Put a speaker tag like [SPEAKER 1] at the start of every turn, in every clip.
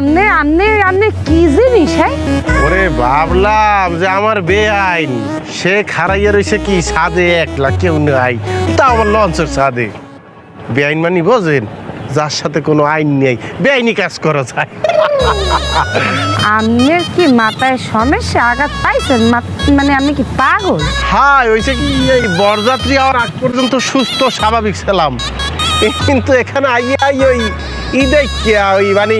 [SPEAKER 1] আমনে আমনে আমনে কি জিনিস হ্যাঁ?
[SPEAKER 2] ওরে ভাবলাম যে আমার বেআইন সে খারাইয়া রয়েছে কি ছাদে একলা কেউ নাই, তা আমার লঞ্চের ছাদে। বেআইন মানে বোঝেন, যার সাথে কোনো আইন নেই, বেআইনি কাজ করা যায়।
[SPEAKER 1] আমনের কি মাথায় সমস্যা আঘাত পাইছেন? মানে আপনি কি পাগল?
[SPEAKER 2] হ্যাঁ, হয়েছে কি এই বরযাত্রী হওয়ার আগ পর্যন্ত সুস্থ স্বাভাবিক ছিলাম, কিন্তু এখানে আইয়াই ওই দেখিয়া ওই মানে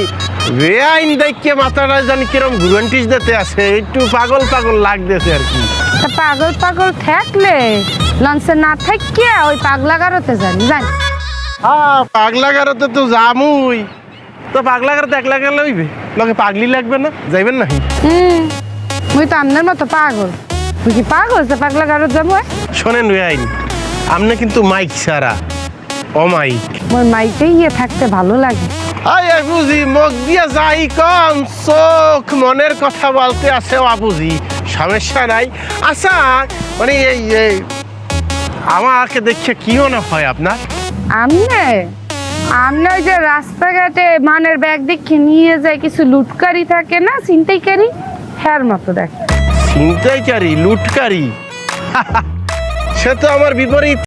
[SPEAKER 2] বেআইন দেখিয়া মাথাটা জানি কিরম ঘুরন্টিস দিতে আছে, একটু পাগল পাগল লাগতেছে আর কি।
[SPEAKER 1] তা পাগল পাগল থাকলে লঞ্চে না থাকিয়া ওই পাগলা গারোতে যান।
[SPEAKER 2] হ্যাঁ, পাগলা গারোতে তো যামুই, তো পাগলা গারোতে একলা গেলে হইবে, লোকে পাগলি লাগবে না, যাইবেন না?
[SPEAKER 1] মুই তো আপনার মতো পাগল। মুই কি পাগল যে পাগলা গারোত যাবো?
[SPEAKER 2] শোনেন বেআইন, আপনি কিন্তু মাইক ছাড়া অমাইক।
[SPEAKER 1] মোর মাইকে থাকতে ভালো লাগে।
[SPEAKER 2] আয় বুঝি মুখ দিয়ে যাই কম, চোখ মনের কথা বলতে আছে বাবুজি, সমস্যা নাই। আচ্ছা মানে এই আমাকে দেখে কি মনে হয় আপনার?
[SPEAKER 1] আমনে ওই যে রাস্তাঘাটে মানের ব্যাগ দেখে নিয়ে যায় কিছু লুটকারি থাকে না, ছিনতাইকারী, হ্যার মতো দেখ।
[SPEAKER 2] ছিনতাইকারী, লুটকারী? সে তো আমার বিপরীত।